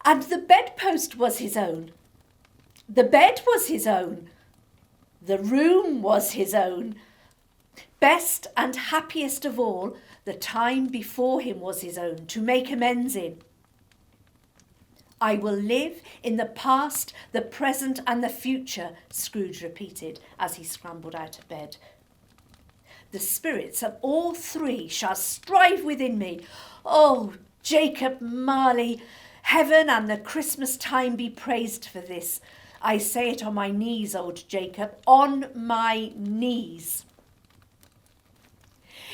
And the bedpost was his own. The bed was his own. The room was his own. Best and happiest of all, the time before him was his own, to make amends in. I will live in the past, the present and the future, Scrooge repeated as he scrambled out of bed. The spirits of all three shall strive within me. Oh, Jacob Marley, heaven and the Christmas time be praised for this. I say it on my knees, old Jacob, on my knees.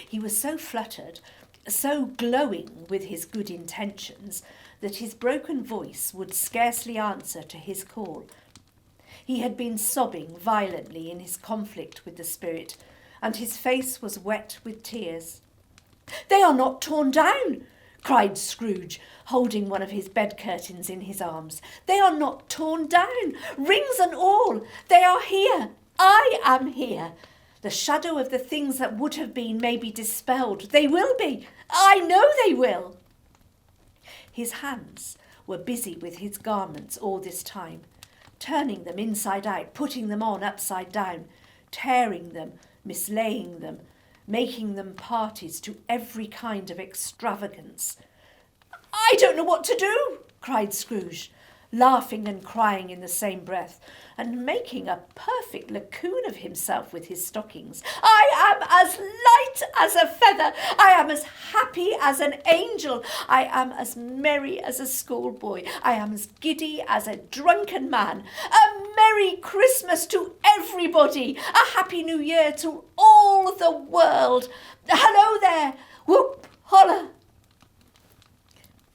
He was so fluttered, so glowing with his good intentions, that his broken voice would scarcely answer to his call. He had been sobbing violently in his conflict with the spirit, and his face was wet with tears. "They are not torn down," cried Scrooge, holding one of his bed curtains in his arms. "They are not torn down, rings and all. They are here. I am here. The shadow of the things that would have been may be dispelled. They will be. I know they will." His hands were busy with his garments all this time, turning them inside out, putting them on upside down, tearing them, mislaying them, making them parties to every kind of extravagance. "I don't know what to do," cried Scrooge, laughing and crying in the same breath, and making a perfect lacoon of himself with his stockings. "I am as light as a feather. I am as happy as an angel. I am as merry as a schoolboy. I am as giddy as a drunken man. A Merry Christmas to everybody. A Happy New Year to all the world. Hello there. Whoop, holla."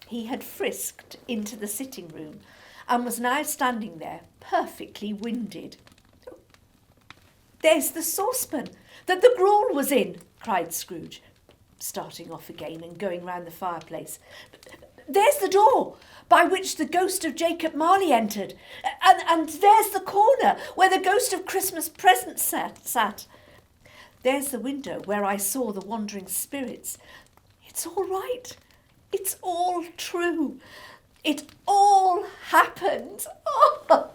He had frisked into the sitting room and was now standing there, perfectly winded. "There's the saucepan that the gruel was in," cried Scrooge, starting off again and going round the fireplace. "There's the door by which the ghost of Jacob Marley entered, and there's the corner where the ghost of Christmas present sat. There's the window where I saw the wandering spirits. It's all right. It's all true. It all happened." Oh.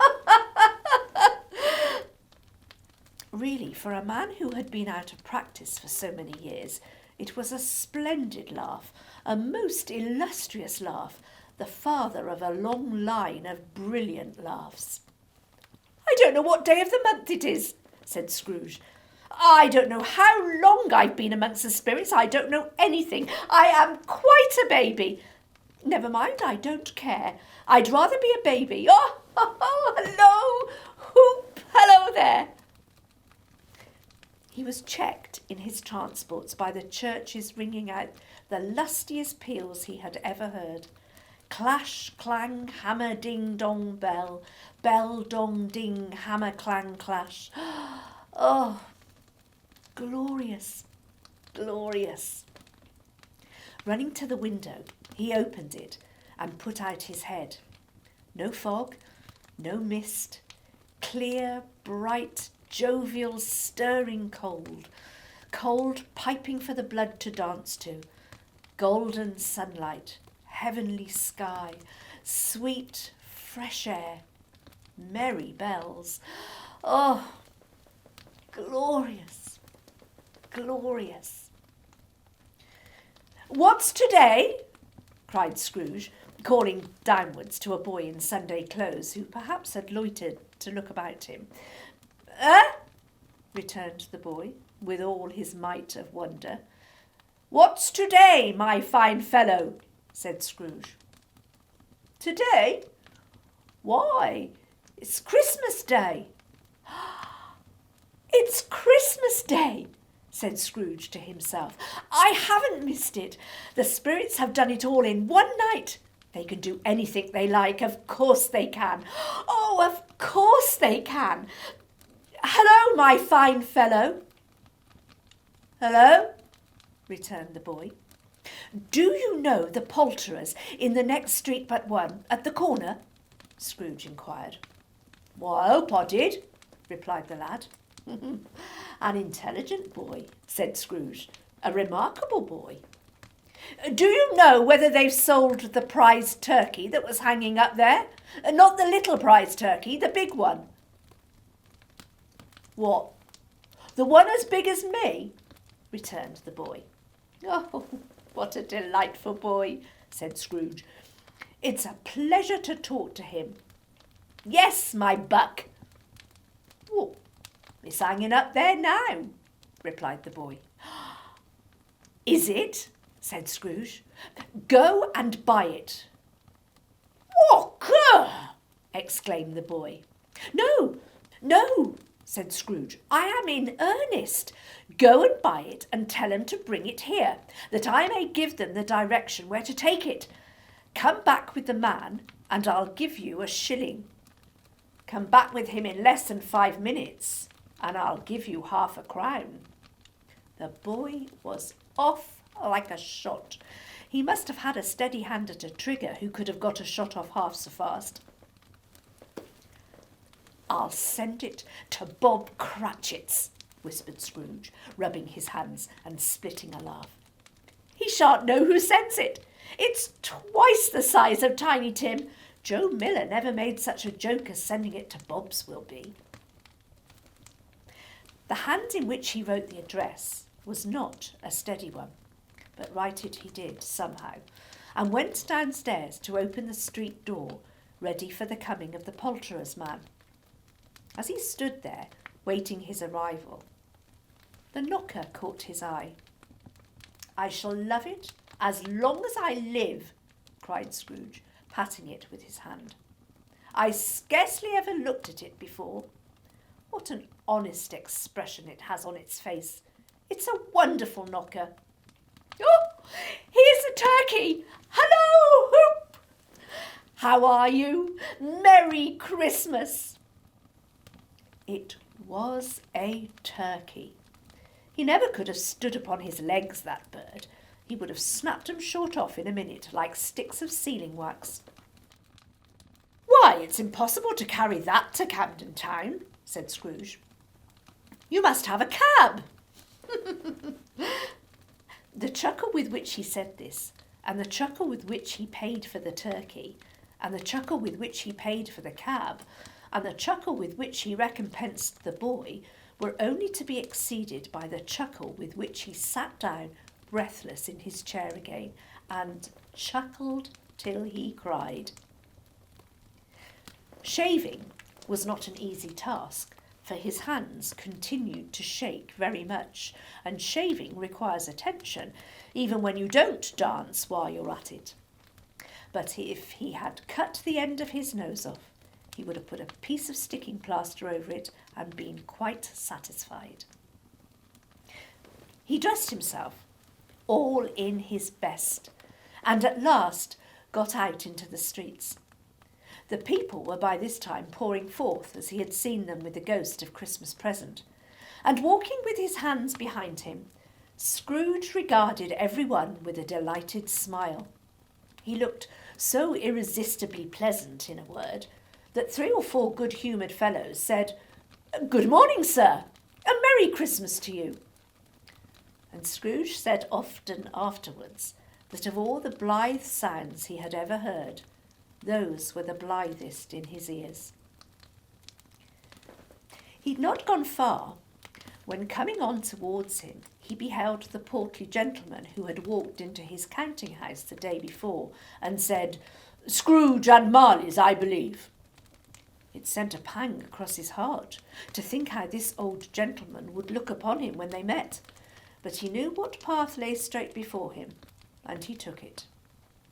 Really, for a man who had been out of practice for so many years, it was a splendid laugh, a most illustrious laugh, the father of a long line of brilliant laughs. "I don't know what day of the month it is," said Scrooge. "I don't know how long I've been amongst the spirits. I don't know anything. I am quite a baby. Never mind, I don't care. I'd rather be a baby. Oh, hello, whoop, hello there." He was checked in his transports by the churches ringing out the lustiest peals he had ever heard. Clash, clang, hammer, ding, dong, bell. Bell, dong, ding, hammer, clang, clash. Oh, glorious, glorious. Running to the window, he opened it and put out his head. No fog, no mist, clear, bright, jovial, stirring cold, cold piping for the blood to dance to, golden sunlight, heavenly sky, sweet, fresh air, merry bells. Oh, glorious, glorious. "What's today?" cried Scrooge, calling downwards to a boy in Sunday clothes who perhaps had loitered to look about him. Returned the boy, with all his might of wonder. "What's today, my fine fellow?" said Scrooge. "Today? Why, it's Christmas Day." "It's Christmas Day," said Scrooge to himself. "I haven't missed it. The spirits have done it all in one night. They can do anything they like. Of course they can. Oh, of course they can. Hello, my fine fellow." "Hello," returned the boy. "Do you know the poulterers in the next street but one, at the corner?" Scrooge inquired. "Why, I hope I did," replied the lad. "An intelligent boy," said Scrooge. "A remarkable boy." Do you know whether they've sold the prize turkey that was hanging up there? Not the little prize turkey, the big one. What? The one as big as me? Returned the boy. Oh, what a delightful boy, said Scrooge. It's a pleasure to talk to him. Yes, my buck. Oh, it's hanging up there now, replied the boy. Is it? Said Scrooge. Go and buy it. What? Exclaimed the boy. No, said Scrooge. I am in earnest. Go and buy it and tell them to bring it here, that I may give them the direction where to take it. Come back with the man, and I'll give you a shilling. Come back with him in less than 5 minutes, and I'll give you half a crown. The boy was off like a shot. He must have had a steady hand at a trigger who could have got a shot off half so fast. I'll send it to Bob Cratchit's, whispered Scrooge, rubbing his hands and splitting a laugh. He shan't know who sends it. It's twice the size of Tiny Tim. Joe Miller never made such a joke as sending it to Bob's will be. The hand in which he wrote the address was not a steady one, but write it he did somehow, and went downstairs to open the street door, ready for the coming of the poulterer's man. As he stood there, waiting his arrival, the knocker caught his eye. I shall love it as long as I live, cried Scrooge, patting it with his hand. I scarcely ever looked at it before. What an honest expression it has on its face. It's a wonderful knocker. Oh, here's the turkey. Hello, Hoop. How are you? Merry Christmas. It was a turkey. He never could have stood upon his legs, that bird. He would have snapped 'em short off in a minute, like sticks of sealing wax. Why, it's impossible to carry that to Camden Town, said Scrooge. You must have a cab. The chuckle with which he said this, and the chuckle with which he paid for the turkey, and the chuckle with which he paid for the cab, and the chuckle with which he recompensed the boy, were only to be exceeded by the chuckle with which he sat down breathless in his chair again, and chuckled till he cried. Shaving was not an easy task, for his hands continued to shake very much, and shaving requires attention, even when you don't dance while you're at it. But if he had cut the end of his nose off, he would have put a piece of sticking plaster over it and been quite satisfied. He dressed himself, all in his best, and at last got out into the streets. The people were by this time pouring forth as he had seen them with the ghost of Christmas present, and walking with his hands behind him, Scrooge regarded every one with a delighted smile. He looked so irresistibly pleasant, in a word, that 3 or 4 good-humoured fellows said, Good morning, sir, and Merry Christmas to you. And Scrooge said often afterwards that of all the blithe sounds he had ever heard, those were the blithest in his ears. He'd not gone far when, coming on towards him, he beheld the portly gentleman who had walked into his counting-house the day before and said, Scrooge and Marley's, I believe. It sent a pang across his heart to think how this old gentleman would look upon him when they met, but he knew what path lay straight before him, and he took it.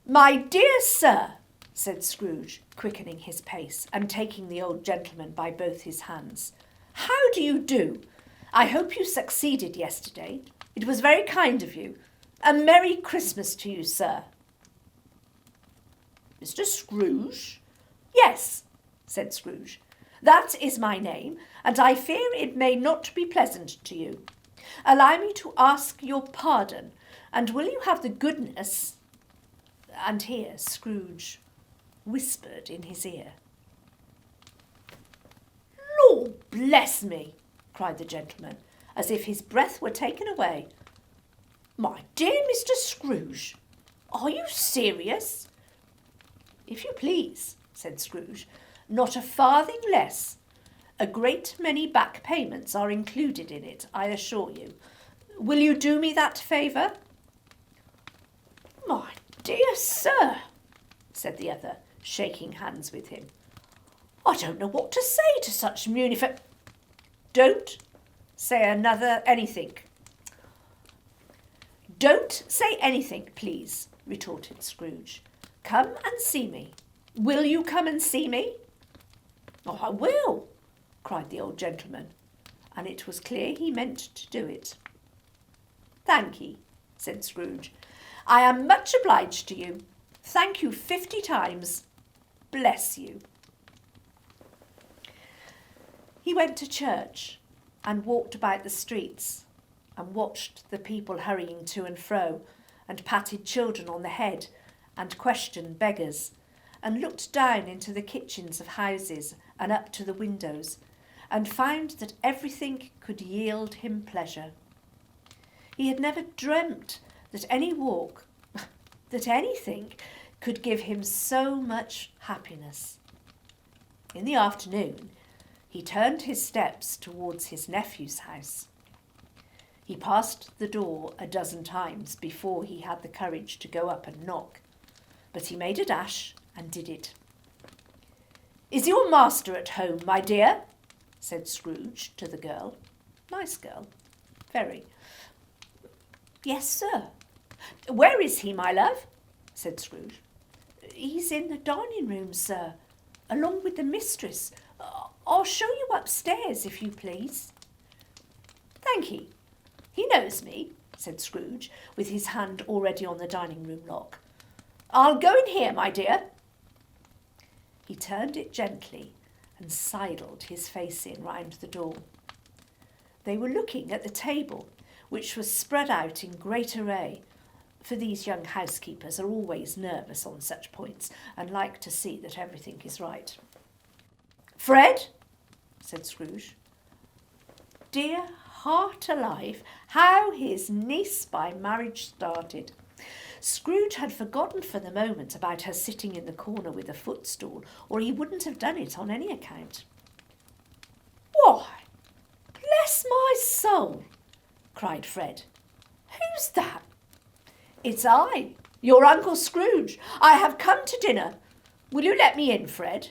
My dear sir, said Scrooge, quickening his pace and taking the old gentleman by both his hands, how do you do? I hope you succeeded yesterday. It was very kind of you. A Merry Christmas to you, sir. Mr. Scrooge? Yes, said Scrooge. That is my name, and I fear it may not be pleasant to you. Allow me to ask your pardon, and will you have the goodness... And here Scrooge whispered in his ear. Lord bless me, cried the gentleman, as if his breath were taken away. My dear Mr. Scrooge, are you serious? If you please, said Scrooge, not a farthing less. A great many back payments are included in it, I assure you. Will you do me that favour? My dear sir, said the other, shaking hands with him. I don't know what to say to such Don't say anything. Don't say anything, please, retorted Scrooge. Come and see me. Will you come and see me? Oh, I will, cried the old gentleman, and it was clear he meant to do it. Thank ye, said Scrooge. I am much obliged to you. Thank you 50 times. Bless you. He went to church and walked about the streets and watched the people hurrying to and fro and patted children on the head and questioned beggars and looked down into the kitchens of houses and up to the windows and found that everything could yield him pleasure. He had never dreamt that any walk, that anything could give him so much happiness. In the afternoon, he turned his steps towards his nephew's house. He passed the door a dozen times before he had the courage to go up and knock, but he made a dash and did it. Is your master at home, my dear? Said Scrooge to the girl. Nice girl. Very. Yes, sir. Where is he, my love? Said Scrooge. He's in the dining room, sir, along with the mistress. I'll show you upstairs, if you please. Thank ye. He knows me, said Scrooge, with his hand already on the dining room lock. I'll go in here, my dear. He turned it gently and sidled his face in round the door. They were looking at the table, which was spread out in great array, for these young housekeepers are always nervous on such points and like to see that everything is right. Fred, said Scrooge. Dear heart alive, how his niece by marriage started. Scrooge had forgotten for the moment about her sitting in the corner with a footstool, or he wouldn't have done it on any account. Why, bless my soul, cried Fred. Who's that? It's I, your Uncle Scrooge. I have come to dinner. Will you let me in, Fred?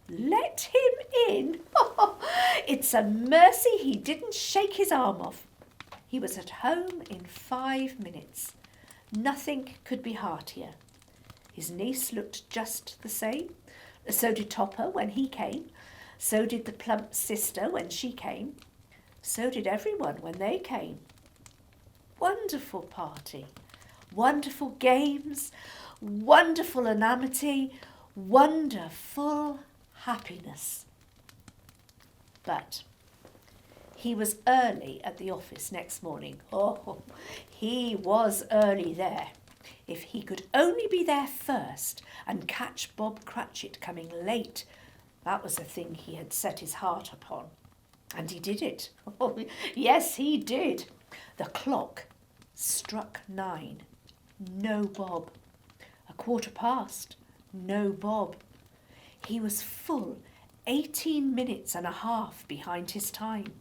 Let him in? It's a mercy he didn't shake his arm off. He was at home in 5 minutes. Nothing could be heartier. His niece looked just the same. So did Topper when he came. So did the plump sister when she came. So did everyone when they came. Wonderful party. Wonderful games. Wonderful amity. Wonderful happiness. But he was early at the office next morning. Oh, he was early there. If he could only be there first and catch Bob Cratchit coming late, that was the thing he had set his heart upon. And he did it. Oh, yes, he did. The clock struck 9. No Bob. 1:15. No Bob. He was full 18 minutes and a half behind his time.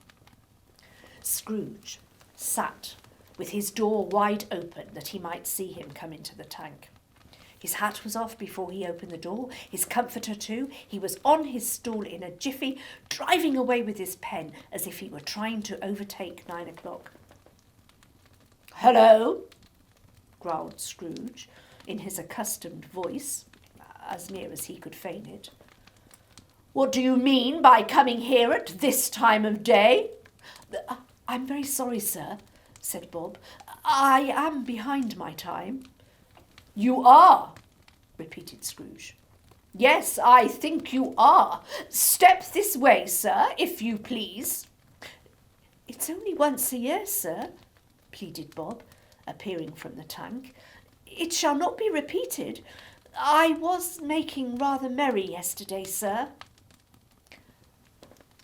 Scrooge sat with his door wide open that he might see him come into the tank. His hat was off before he opened the door, his comforter too. He was on his stool in a jiffy, driving away with his pen as if he were trying to overtake 9 o'clock. Hello, growled Scrooge in his accustomed voice, as near as he could feign it. What do you mean by coming here at this time of day? I'm very sorry, sir, said Bob. I am behind my time. You are, repeated Scrooge. Yes, I think you are. Step this way, sir, if you please. It's only once a year, sir, pleaded Bob, appearing from the tank. It shall not be repeated. I was making rather merry yesterday, sir.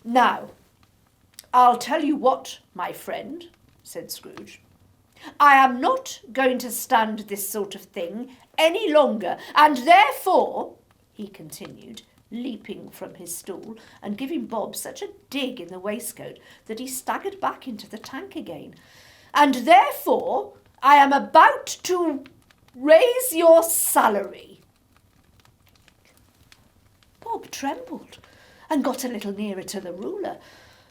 Now, I'll tell you what, my friend, said Scrooge. I am not going to stand this sort of thing any longer, and therefore, he continued, leaping from his stool and giving Bob such a dig in the waistcoat that he staggered back into the tank again, and therefore I am about to raise your salary. Bob trembled and got a little nearer to the ruler.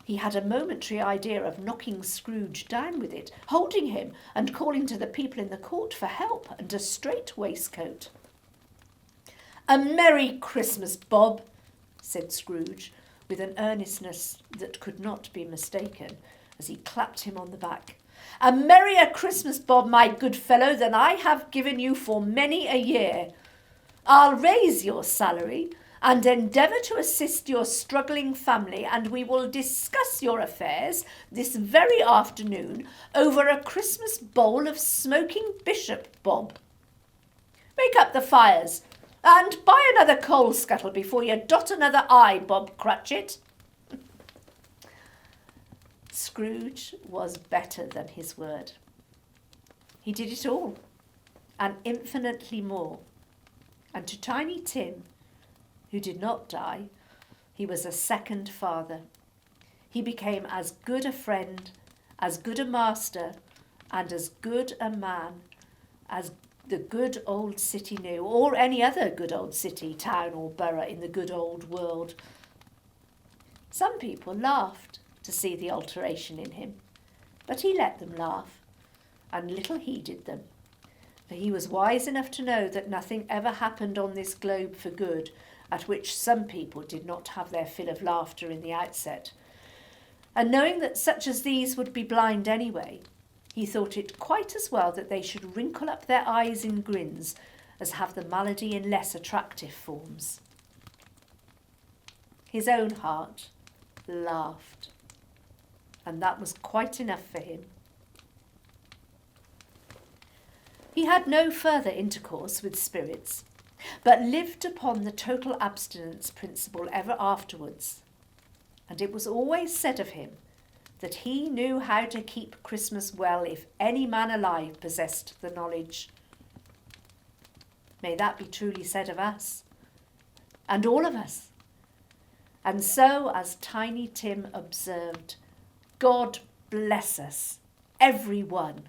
He had a momentary idea of knocking Scrooge down with it, holding him and calling to the people in the court for help and a straight waistcoat. "A Merry Christmas, Bob," said Scrooge, with an earnestness that could not be mistaken, as he clapped him on the back. "A merrier Christmas, Bob, my good fellow, than I have given you for many a year. I'll raise your salary and endeavour to assist your struggling family, and we will discuss your affairs this very afternoon over a Christmas bowl of smoking bishop, Bob. Make up the fires, and buy another coal scuttle before you dot another I, Bob Cratchit." Scrooge was better than his word. He did it all, and infinitely more. And to Tiny Tim, who did not die, he was a second father. He became as good a friend, as good a master, and as good a man as the good old city knew, or any other good old city, town or borough in the good old world. Some people laughed to see the alteration in him, but he let them laugh, and little heeded them, for he was wise enough to know that nothing ever happened on this globe for good at which some people did not have their fill of laughter in the outset. And knowing that such as these would be blind anyway, he thought it quite as well that they should wrinkle up their eyes in grins as have the malady in less attractive forms. His own heart laughed, and that was quite enough for him. He had no further intercourse with spirits, but lived upon the total abstinence principle ever afterwards, and it was always said of him that he knew how to keep Christmas well if any man alive possessed the knowledge. May that be truly said of us, and all of us. And so, as Tiny Tim observed, God bless us, every one.